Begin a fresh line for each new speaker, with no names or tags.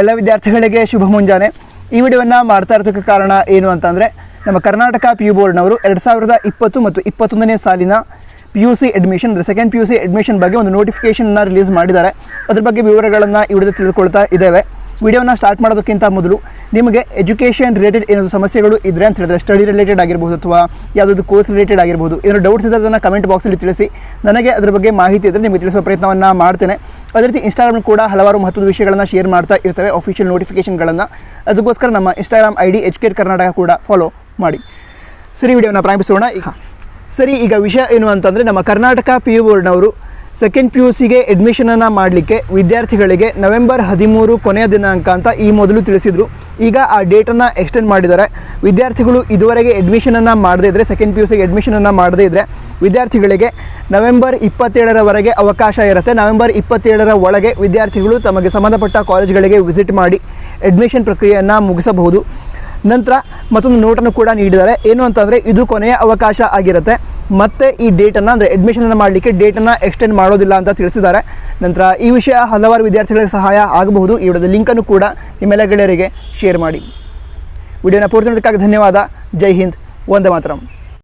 ಎಲ್ಲ ವಿದ್ಯಾರ್ಥಿಗಳಿಗೆ ಶುಭ ಮುಂಜಾನೆ. ಈ ವಿಡಿಯೋವನ್ನು ಮಾಡ್ತಾ ಇರೋದಕ್ಕೆ ಕಾರಣ ಏನು ಅಂತಂದರೆ, ನಮ್ಮ ಕರ್ನಾಟಕ PU ಬೋರ್ಡ್ನವರು 2020 ಮತ್ತು 21ನೇ ಸಾಲಿನ PUC ಅಡ್ಮಿಷನ್ ಅಂದರೆ ಸೆಕೆಂಡ್ PUC ಅಡ್ಮಿಷನ್ ಬಗ್ಗೆ ಒಂದು ನೋಟಿಫಿಕೇಷನ್ನ ರಿಲೀಸ್ ಮಾಡಿದ್ದಾರೆ. ಅದ್ರ ಬಗ್ಗೆ ವಿವರಗಳನ್ನು ಈ ವಿಡಿಯೋದಲ್ಲಿ ತಿಳಿದುಕೊಳ್ತಾ ಇದ್ದೇವೆ. ವಿಡಿಯೋನ ಸ್ಟಾರ್ಟ್ ಮಾಡೋದಕ್ಕಿಂತ ಮೊದಲು ನಿಮಗೆ ಎಜುಕೇಷನ್ ರಿಲೇಟೆಡ್ ಏನಾದರೂ ಸಮಸ್ಯೆಗಳು ಇದ್ದರೆ ಅಂತ ಹೇಳಿದ್ರೆ, ಸ್ಟಡಿ ರಿಲೇಟೆಡ್ ಆಗಿರ್ಬೋದು ಅಥವಾ ಯಾವುದಾದ್ರು ಕೋರ್ಸ್ ರಿಲೇಟೆಡ್ ಆಗಿರ್ಬೋದು, ಏನಾದರೂ ಡೌಟ್ಸ್ ಇದ್ದರೆ ಅದನ್ನು ಕಮೆಂಟ್ ಬಾಕ್ಸಲ್ಲಿ ತಿಳಿಸಿ. ನನಗೆ ಅದರ ಬಗ್ಗೆ ಮಾಹಿತಿ ಇದ್ದರೆ ನಿಮಗೆ ತಿಳಿಸೋ ಪ್ರಯತ್ನವನ್ನು ಮಾಡ್ತೇನೆ. ಅದೇ ರೀತಿ ಇನ್ಸ್ಟಾಗ್ರಾಮ್ ಕೂಡ ಹಲವಾರು ಮಹತ್ವದ ವಿಷಯಗಳನ್ನು ಶೇರ್ ಮಾಡ್ತಾ ಇರ್ತವೆ, ಅಫಿಷಿಯಲ್ ನೋಟಿಫಿಕೇಷನ್ಗಳನ್ನು. ಅದಕ್ಕೋಸ್ಕರ ನಮ್ಮ ಇನ್ಸ್ಟಾಗ್ರಾಮ್ ID ಎಜುಕೇಟ್ ಕರ್ನಾಟಕ ಕೂಡ ಫಾಲೋ ಮಾಡಿ. ಸರಿ, ವಿಡಿಯೋನ ಪ್ರಾರಂಭಿಸೋಣ. ಈಗ ವಿಷಯ ಏನು ಅಂತಂದರೆ, ನಮ್ಮ ಕರ್ನಾಟಕ PU ಬೋರ್ಡ್ನವರು ಸೆಕೆಂಡ್ PUCಗೆ ಅಡ್ಮಿಷನನ್ನು ಮಾಡಲಿಕ್ಕೆ ವಿದ್ಯಾರ್ಥಿಗಳಿಗೆ ನವೆಂಬರ್ 13 ಕೊನೆಯ ದಿನಾಂಕ ಅಂತ ಈ ಮೊದಲು ತಿಳಿಸಿದರು. ಈಗ ಆ ಡೇಟನ್ನು ಎಕ್ಸ್ಟೆಂಡ್ ಮಾಡಿದ್ದಾರೆ. ವಿದ್ಯಾರ್ಥಿಗಳು ಇದುವರೆಗೆ ಅಡ್ಮಿಷನನ್ನು ಮಾಡದೇ ಇದ್ದರೆ, ಸೆಕೆಂಡ್ PUCಗೆ ಅಡ್ಮಿಷನನ್ನು ಮಾಡದೇ ಇದ್ದರೆ ವಿದ್ಯಾರ್ಥಿಗಳಿಗೆ ನವೆಂಬರ್ 27ರವರೆಗೆ ಅವಕಾಶ ಇರುತ್ತೆ. ನವೆಂಬರ್ 27ರ ಒಳಗೆ ವಿದ್ಯಾರ್ಥಿಗಳು ತಮಗೆ ಸಂಬಂಧಪಟ್ಟ ಕಾಲೇಜ್ಗಳಿಗೆ ವಿಸಿಟ್ ಮಾಡಿ ಅಡ್ಮಿಷನ್ ಪ್ರಕ್ರಿಯೆಯನ್ನು ಮುಗಿಸಬಹುದು. ನಂತರ ಮತ್ತೊಂದು ನೋಟನ್ನು ಕೂಡ ನೀಡಿದ್ದಾರೆ. ಏನು ಅಂತಂದರೆ, ಇದು ಕೊನೆಯ ಅವಕಾಶ ಆಗಿರುತ್ತೆ. ಮತ್ತು ಈ ಡೇಟನ್ನು ಅಂದರೆ ಅಡ್ಮಿಷನನ್ನು ಮಾಡಲಿಕ್ಕೆ ಡೇಟನ್ನು ಎಕ್ಸ್ಟೆಂಡ್ ಮಾಡೋದಿಲ್ಲ ಅಂತ ತಿಳಿಸಿದ್ದಾರೆ. ನಂತರ ಈ ವಿಷಯ ಹಲವಾರು ವಿದ್ಯಾರ್ಥಿಗಳಿಗೆ ಸಹಾಯ ಆಗಬಹುದು. ಈ ವಿಡಿಯೋದ ಲಿಂಕನ್ನು ಕೂಡ ನಿಮ್ಮೆಲ್ಲ ಗೆಳೆಯರಿಗೆ ಶೇರ್ ಮಾಡಿ. ವಿಡಿಯೋನ ಪೂರ್ತಿ ನೋಡೋದಕ್ಕಾಗಿ ಧನ್ಯವಾದ. ಜೈ ಹಿಂದ್, ವಂದೇ ಮಾತರಂ.